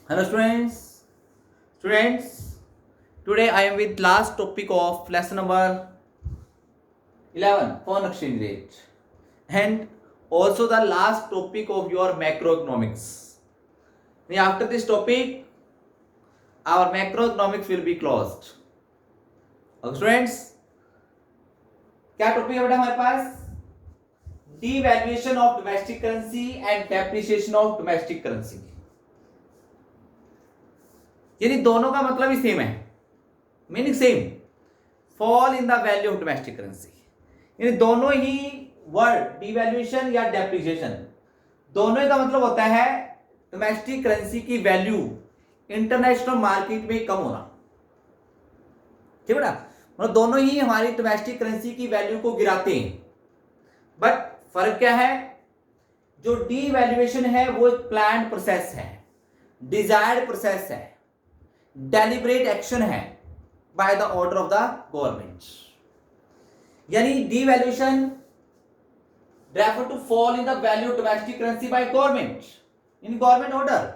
Hello students. Today I am with last topic of lesson number 11, foreign exchange rate, and also the last topic of your macroeconomics. After this topic, our macroeconomics will be closed. Okay, students, क्या topic है बेटा हमारे पास? Devaluation of domestic currency and depreciation of domestic currency. यानी दोनों का मतलब ही same है, meaning same, fall in the value of domestic currency. यानी दोनों ही वर्ड डिवैल्यूएशन या डेप्रिसिएशन, दोनों का मतलब होता है डोमेस्टिक करेंसी की वैल्यू इंटरनेशनल मार्केट में कम होना। ठीक है ना, मतलब दोनों ही हमारी डोमेस्टिक करेंसी की वैल्यू को गिराते हैं, बट फर्क क्या है? जो डिवैल्यूएशन है वो एक प्लान्ड प्रोसेस है, डिजायर्ड प्रोसेस है, डेलिब्रेट एक्शन है by the order of the government. यानी devaluation refer to fall in the value of domestic currency by government in government order.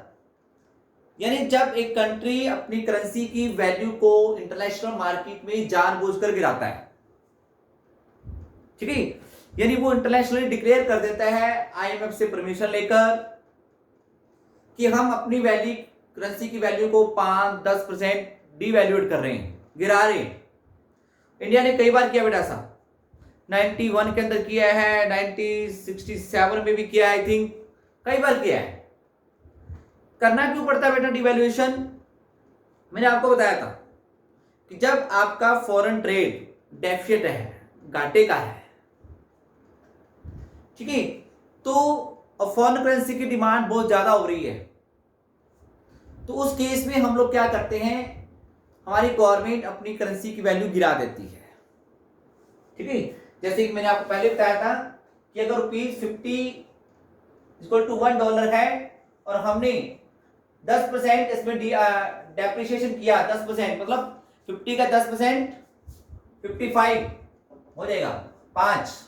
यानी जब एक कंट्री अपनी करेंसी की वैल्यू को इंटरनेशनल मार्केट में जानबूझकर गिराता है, ठीक है, यानी वो इंटरनेशनली डिक्लेयर कर देता है आईएमएफ से परमिशन लेकर कि हम अपनी वैल्यू करेंसी की वैल्यू को 5-10% डिवैल्यूएट कर रहे हैं, गिरा रहे हैं। इंडिया ने कई बार किया बेटा ऐसा, 91 के अंदर किया है, 1967 में भी किया है, आई थिंक कई बार किया है। करना क्यों पड़ता है बेटा डिवैल्यूएशन? मैंने आपको बताया था कि जब आपका फॉरेन ट्रेड डेफिसिट है, घाटे का है, ठीक है, तो फॉरेन करेंसी की डिमांड बहुत ज्यादा हो रही है, तो उस केस में हम लोग क्या करते हैं, हमारी गवर्नमेंट अपनी करेंसी की वैल्यू गिरा देती है। ठीक है, जैसे कि मैंने आपको पहले बताया था कि अगर ₹50 = $1 है और हमने 10% इसमें डेप्रिसिएशन किया, 10% मतलब 50 का 10% 55 हो जाएगा 5,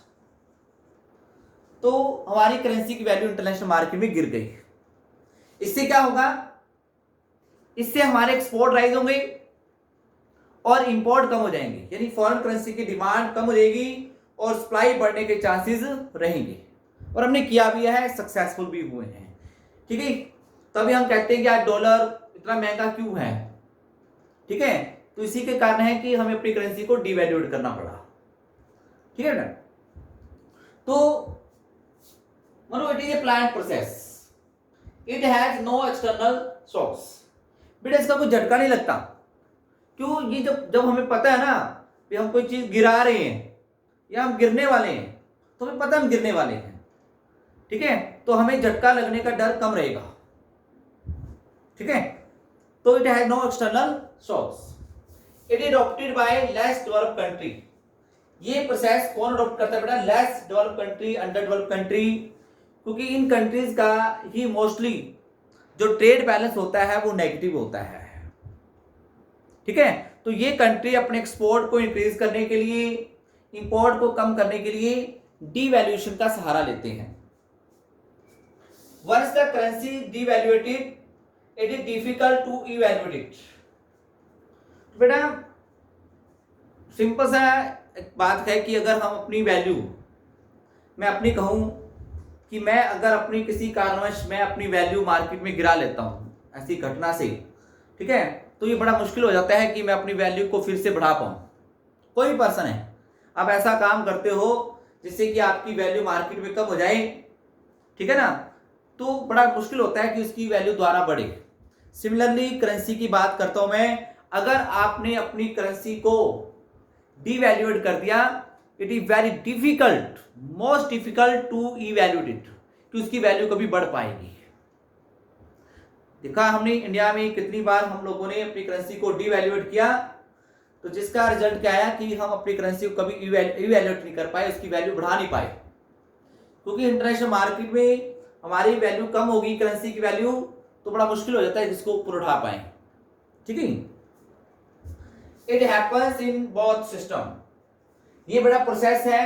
तो हमारी करेंसी की वैल्यू इंटरनेशनल मार्केट में गिर गई। इससे क्या होगा? इससे हमारे एक्सपोर्ट राइज होंगे और इंपोर्ट कम हो जाएंगे, यानी फॉरेन करेंसी की डिमांड कम हो जाएगी और सप्लाई बढ़ने के चांसेस रहेंगे। और हमने किया भी है, सक्सेसफुल भी हुए हैं। ठीक है, तभी हम कहते हैं कि आज डॉलर इतना महंगा क्यों है। ठीक है, तो इसी के कारण है कि हमें अपनी करेंसी को डिवैल्यूएट करना पड़ा। ठीक है ना, तो मानो it is a planned process, it has no external shocks. बेटा इसका कोई झटका नहीं लगता। क्यों? ये जब हमें पता है ना कि हम कोई चीज गिरा रहे हैं या हम गिरने वाले हैं, तो हमें पता है हम गिरने वाले हैं, ठीक है, तो हमें झटका लगने का डर कम रहेगा। ठीक है, तो it has no external shocks, it is adopted by less developed country. ये प्रोसेस कौन अडॉप्ट करता है बेटा? Less developed country, under developed country, क्योंकि इन कंट्रीज का ही मोस्टली जो ट्रेड बैलेंस होता है वो नेगेटिव होता है। ठीक है, तो ये कंट्री अपने एक्सपोर्ट को इंक्रीज करने के लिए, इंपोर्ट को कम करने के लिए डिवैल्यूएशन का सहारा लेते हैं। Once the currency devaluated, it is difficult to evaluate it. बेटा सिंपल सा एक बात है कि अगर हम अपनी वैल्यू, मैं अपनी कहूं कि मैं अगर अपनी किसी कारणवश मैं अपनी वैल्यू मार्केट में गिरा लेता हूं ऐसी घटना से, ठीक है, तो ये बड़ा मुश्किल हो जाता है कि मैं अपनी वैल्यू को फिर से बढ़ा पाऊं। कोई भी पर्सन है, आप ऐसा काम करते हो जिससे कि आपकी वैल्यू मार्केट में कम हो जाए, ठीक है ना, तो बड़ा मुश्किल होता है कि उसकी वैल्यू दोबारा बढ़े। सिमिलरली करेंसी की बात करता हूं मैं, अगर आपने अपनी करेंसी को डिवैल्यूएट कर दिया, it is very difficult, most difficult to evaluate it, कि उसकी वैल्यू कभी बढ़ पाएगी। देखा हमने इंडिया में कितनी बार हम लोगों ने अपनी करेंसी को डिवैल्यूएट किया, तो जिसका रिजल्ट क्या आया कि हम अपनी करेंसी को कभी इवैल्यूएट नहीं कर पाए, उसकी वैल्यू बढ़ा नहीं पाए, क्योंकि इंटरनेशनल मार्केट में हमारी वैल्यू कम होगी, करेंसी की वैल्यू, तो बड़ा मुश्किल हो जाता है जिसको ऊपर उठा पाए। ठीक है, it happens in both system, ये बड़ा प्रोसेस है,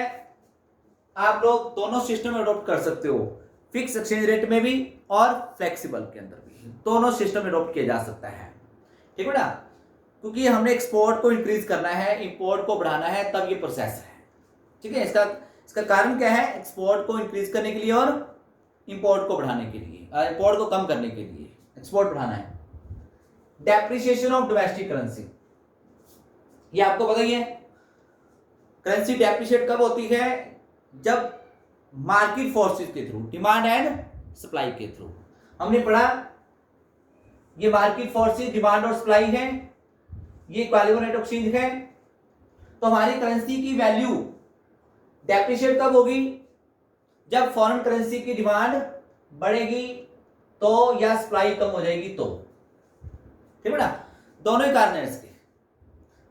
आप लोग दोनों सिस्टम में अडॉप्ट कर सकते हो, फिक्स एक्सचेंज रेट में भी और फ्लेक्सिबल के अंदर भी, दोनों सिस्टम अडॉप्ट किया जा सकता है। ठीक है ना, क्योंकि हमने एक्सपोर्ट को इंक्रीज करना है, इंपोर्ट को बढ़ाना है, तब ये प्रोसेस है। ठीक है, इसका कारण क्या है? एक्सपोर्ट को इंक्रीज करने के लिए और इंपोर्ट को बढ़ाने के लिए, इंपोर्ट को कम करने के लिए एक्सपोर्ट बढ़ाना है। डेप्रिसिएशन ऑफ डोमेस्टिक करेंसी, ये आपको पता ही है। करेंसी डेप्रिशिएट कब होती है? जब मार्केट फोर्सेस के थ्रू, डिमांड एंड सप्लाई के थ्रू। हमने पढ़ा ये मार्केट फोर्सेस, डिमांड और सप्लाई है, ये इक्विलिब्रियम रेट ऑफ एक्सचेंज है। तो हमारी करेंसी की वैल्यू डेप्रिशिएट कब होगी? जब फॉरेन करेंसी की डिमांड बढ़ेगी तो, या सप्लाई कम हो जाएगी तो। ठीक है ना, दोनों ही कारण है इसके।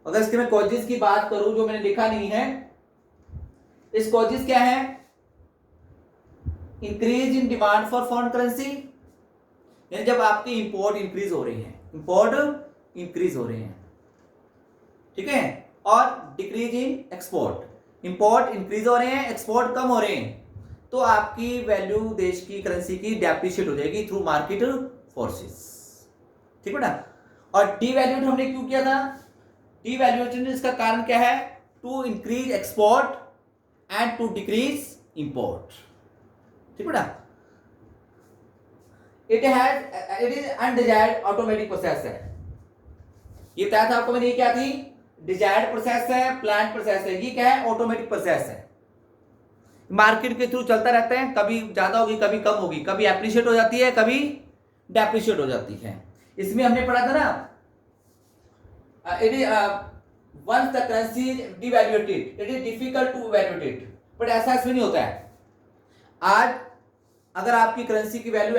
अगर इसके मैं कॉजेस की बात करूं जो मैंने लिखा नहीं है, इस कॉजेस क्या है? Increase in demand for foreign currency, यानी जब आपकी इंपोर्ट इंक्रीज हो रही है, इंपोर्ट इंक्रीज हो रहे हैं, ठीक है, और decrease in export, import increase हो रहे हैं, एक्सपोर्ट कम हो रहे हैं, तो आपकी वैल्यू देश की करेंसी की डेप्रिशिएट हो जाएगी थ्रू मार्केट फोर्सेस। ठीक है ना। और डीवैल्यूएट हमने क्यों किया था? डीवैल्यूएशन इसका कारण क्या है? To increase export and to decrease import. ठीक है ना। It is undesired automatic process है। ये बताया था आपको मैंने, ये क्या थी? डिजायर्ड प्रोसेस है, प्लान्ड प्रोसेस है। ये क्या है? ऑटोमेटिक प्रोसेस है, मार्केट के थ्रू चलता रहता है, कभी ज्यादा होगी कभी कम होगी, कभी एप्रिशिएट हो जाती है कभी डेप्रिशिएट हो जाती है। इसमें हमने पढ़ा था ना, it is once the currency is devaluated, it is difficult to evaluate it, but ऐसा इसमें नहीं होता है। आज अगर आपकी करेंसी की वैल्यू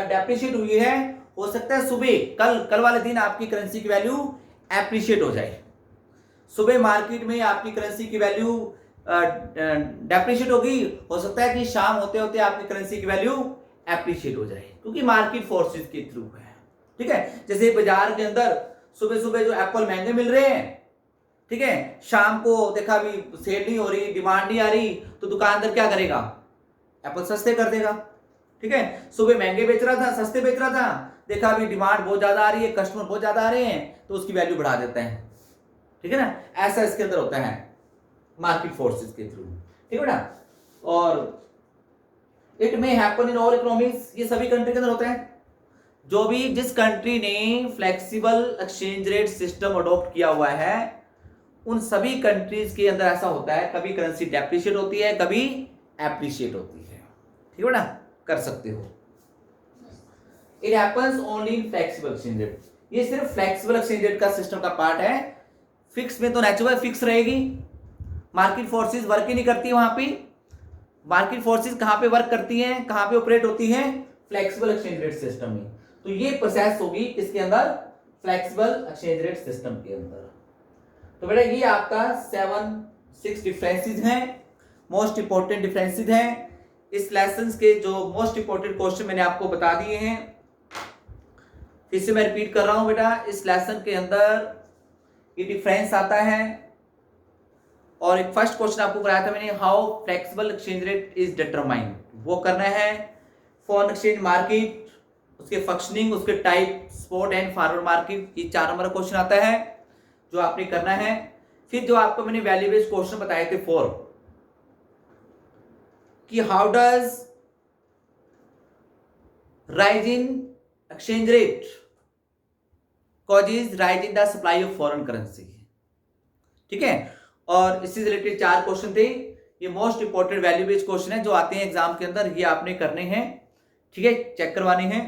डेप्रिशिएट हुई है, हो सकता है सुबह कल वाले दिन आपकी करेंसी की वैल्यू एप्रिशिएट हो जाए। सुबह मार्केट में आपकी करेंसी की वैल्यू डेप्रिशिएट होगी, हो सकता है कि शाम होते होते आपकी करेंसी की वैल्यू एप्रिशिएट हो जाए, क्योंकि मार्केट फोर्सेस के थ्रू है। ठीक है, जैसे बाजार के अंदर सुबह सुबह जो एप्पल महंगे मिल रहे हैं, ठीक है, शाम को देखा भी सेल नहीं हो रही, डिमांड नहीं आ रही, तो दुकानदार क्या करेगा? एप्पल सस्ते कर देगा। ठीक है, सुबह महंगे बेच रहा था, सस्ते बेच रहा था, देखा भी डिमांड बहुत ज्यादा आ रही है, कस्टमर बहुत ज्यादा आ रहे हैं, तो उसकी वैल्यू बढ़ा देता है। ठीक है ना, ऐसा इसके अंदर होता है मार्केट फोर्सेस के थ्रू। ठीक है ना। और it may happen in all economies, ये सभी कंट्री के अंदर होता है। जो भी जिस कंट्री ने flexible exchange rate system adopt किया हुआ है, उन सभी कंट्रीज के अंदर ऐसा होता है, कभी करेंसी डेप्रिशिएट होती है, कभी एप्रिशिएट होती है। ठीक है ना, कर सकते हो। It happens only in flexible exchange rate, ये सिर्फ फ्लेक्सिबल एक्सचेंज रेट का सिस्टम का पार्ट है। फिक्स में तो नेचुरल फिक्स रहेगी, मार्केट फोर्सेस वर्क ही नहीं करती वहां पे। मार्केट फोर्सेस कहां पे वर्क करती हैं, कहां पे ऑपरेट होती हैं? फ्लेक्सिबल एक्सचेंज रेट सिस्टम में। तो ये प्रोसेस होगी किसके अंदर? फ्लेक्सिबल एक्सचेंज रेट सिस्टम के अंदर। तो बेटा ये आपका 7-6 डिफरेंसेस हैं, मोस्ट इंपोर्टेंट डिफरेंसेस हैं। इस लेसन के जो मोस्ट इंपोर्टेंट क्वेश्चन मैंने आपको बता दिए हैं, फिर से मैं रिपीट कर रहा हूं बेटा, इस लेसन के अंदर ये डिफरेंस आता है। और एक फर्स्ट क्वेश्चन आपको कराया था मैंने, how flexible exchange rate is determined, वो करना है। फॉरेन एक्सचेंज मार्केट, उसके फंक्शनिंग, उसके type, spot and forward market, ये 4 नंबर का क्वेश्चन आता है जो आपने करना है। फिर जो आपको मैंने वैल्यू बेस्ड क्वेश्चन बताए थे 4, कि how does rise in exchange rate causes rise in the supply of foreign currency. ठीक है, और इससे रिलेटेड 4 क्वेश्चन थे। ये most important value based question है जो आते हैं एग्जाम के अंदर, ये आपने करने हैं। ठीक है, चेक करवाने हैं।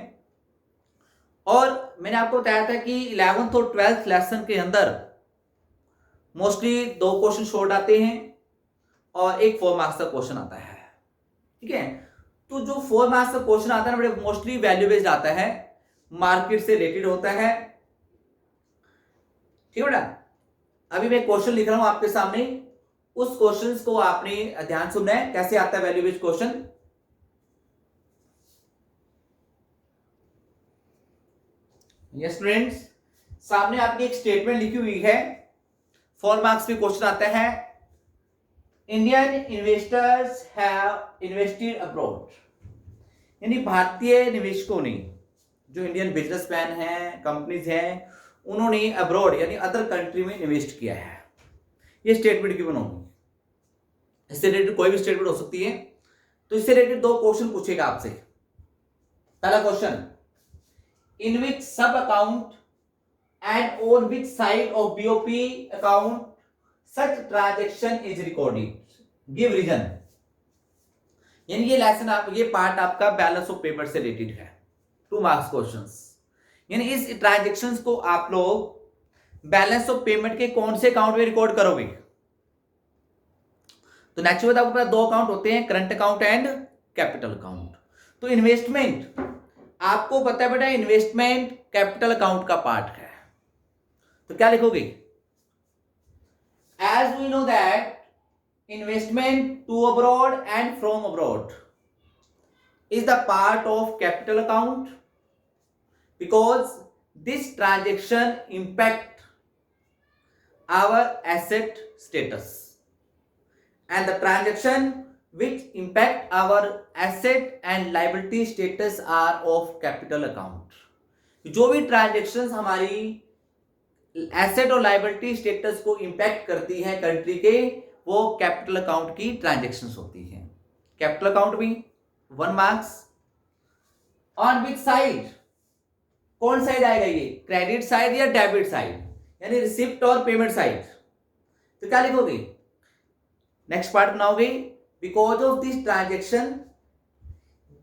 और मैंने आपको बताया था कि 11th और 12th लेसन के अंदर मोस्टली 2 क्वेश्चन शॉर्ट आते हैं और एक 4 मार्क्स का क्वेश्चन आता है। ठीक है, तो जो 4 मार्क्स का क्वेश्चन आता है ना, बड़े मोस्टली वैल्यू बेस्ड आता है, मार्केट से रिलेटेड होता है। ठीक है बेटा, अभी मैं क्वेश्चन लिख रहा हूं आपके सामने, उस क्वेश्चन को आपने ध्यान सुनना है, कैसे आता है value based question. Yes students, सामने आपकी एक स्टेटमेंट लिखी हुई है, 4 मार्क्स में क्वेश्चन आता है, Indian investors have invested abroad. यानी भारतीय निवेशकों ने, जो इंडियन बिजनेसमैन हैं, कंपनीज हैं, उन्होंने अब्रॉड यानी अदर कंट्री में इन्वेस्ट किया है। ये स्टेटमेंट गिवन होगी, इससे रिलेटेड कोई भी स्टेटमेंट हो सकती है। तो इससे रिलेटेड 2 क्वेश्चन पूछेगा आपसे। पहला question, in which sub account and on which side of BOP account such transaction is recorded, give reason. यानी ये लेसन ये पार्ट आपका बैलेंस ऑफ पेमेंट से रिलेटेड है, 2 मार्क्स क्वेश्चंस। यानी इस ट्रांजैक्शंस को आप लोग बैलेंस ऑफ पेमेंट के कौन से अकाउंट में रिकॉर्ड करोगे? तो नेचुरल आपको पता 2 अकाउंट होते हैं, current account and capital account. तो इन्वेस्टमेंट आपको पता है बेटा, इन्वेस्टमेंट कैपिटल अकाउंट का पार्ट है। तो क्या लिखोगे? As we know that investment to abroad and from abroad is the part of capital account because this transaction impact our asset status, and the transaction which impact our asset and liability status are of capital account। जो भी transactions हमारी asset और liability status को impact करती है country के, वो capital account की ट्रांजैक्शंस होती हैं। कैपिटल अकाउंट भी 1 मार्क्स। ऑन विच साइड, कौन साइड आएगा ये? क्रेडिट साइड या डेबिट साइड, यानी रिसिप्ट और पेमेंट साइड। तो क्या लिखोगे? नेक्स्ट पार्ट बनाओगे, because of this transaction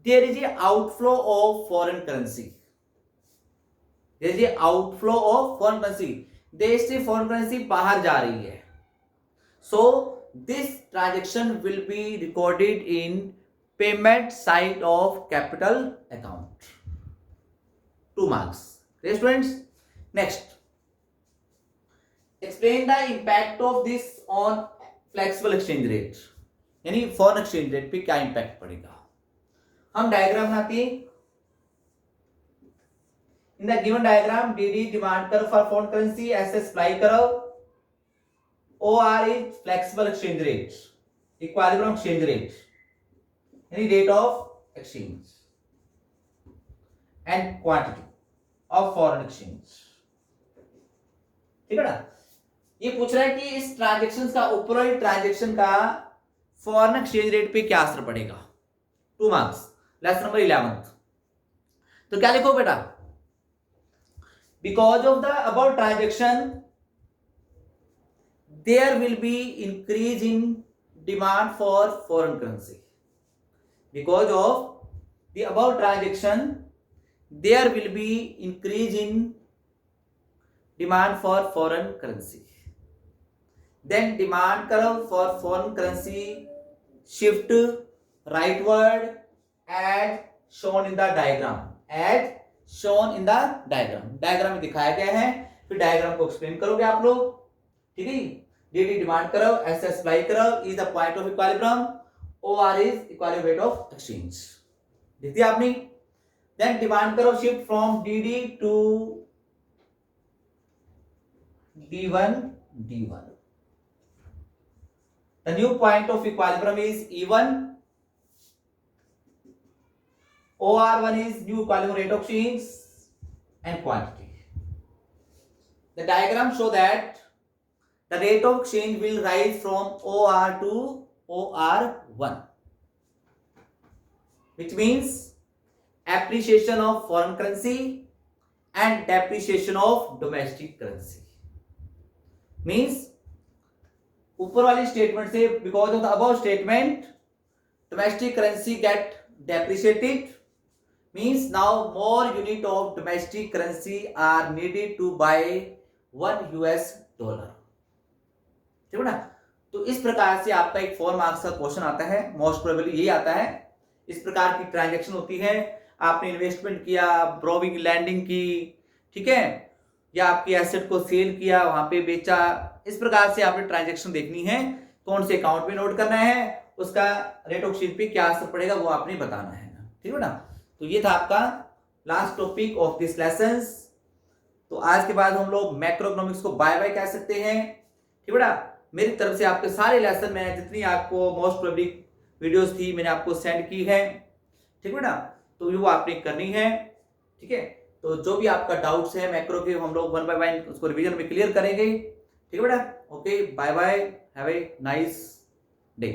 there is a outflow of foreign currency. There is a outflow of foreign currency, देश से फॉरेन करेंसी बाहर जा रही है। So this transaction will be recorded in payment side of capital account, 2 marks। Okay students, next explain the impact of this on flexible exchange rate, यानी foreign exchange rate पे क्या impact पड़ेगा। हम diagram बनाते हैं। In the given diagram DD demand curve for foreign currency, SS supply curve, OR is flexible exchange rate, equilibrium exchange rate, any rate of exchange, and quantity of foreign exchange। ठीक है ना? ये पूछ रहा है कि इस ट्रांजैक्शंस का, ऊपर ट्रांजैक्शन का फॉरेन एक्सचेंज रेट पे क्या असर पड़ेगा। 2 मार्क्स, लेसन नंबर 11। तो क्या लिखो बेटा? Because of the above transaction there will be increase in demand for foreign currency। Because of the above transaction there will be increase in demand for foreign currency, then demand curve for foreign currency shift rightward as shown in the diagram, as shown in the diagram में दिखाया गया है। फिर diagram को explain करोगे आप लोग, ठीक है। DD demand curve, SS supply curve is the point of equilibrium, OR is equilibrium rate of exchange। लिख दिया आपने। Then demand curve shift from DD to D1, D1। The new point of equilibrium is E1, OR1 is new equilibrium rate of change and quantity। The diagram show that the rate of exchange will rise from OR to OR1, which means appreciation of foreign currency and depreciation of domestic currency। Means ऊपर वाली statement से, because of the above statement domestic currency get depreciated, means now more unit of domestic currency are needed to buy $1। ठीक है ना? तो इस प्रकार से आपका एक 4 मार्क्स का क्वेश्चन आता है, मोस्ट प्रोबेबली यही आता है। इस प्रकार की ट्रांजैक्शन होती है, आपने इन्वेस्टमेंट किया, ब्रोविंग लैंडिंग की, ठीक है, या आपकी एसेट को सेल किया, वहां पे बेचा, इस प्रकार से आपने ट्रांजैक्शन देखनी है। कौन से अकाउंट में नोट करना है, उसका रेट ऑफ एक्सचेंज पे क्या असर पड़ेगा वो आपने बताना है, ठीक है ना? तो ये था आपका last topic of this lesson. तो आज के बाद हम लोग मैक्रो इकोनॉमिक्स को बाय बाय कह सकते हैं, ठीक है ना? मेरी तरफ से आपके सारे लेसन में जितनी आपको मोस्ट प्रोबेबली वीडियोस थी मैंने आपको सेंड की है, ठीक है ना? तो वो आपने करनी है, ठीक है। तो जो भी आपका डाउट्स है मैक्रो के, हम लोग 1 by 1 उसको रिवीजन में क्लियर करेंगे, ठीक है बेटा। Okay, bye bye, have a nice day.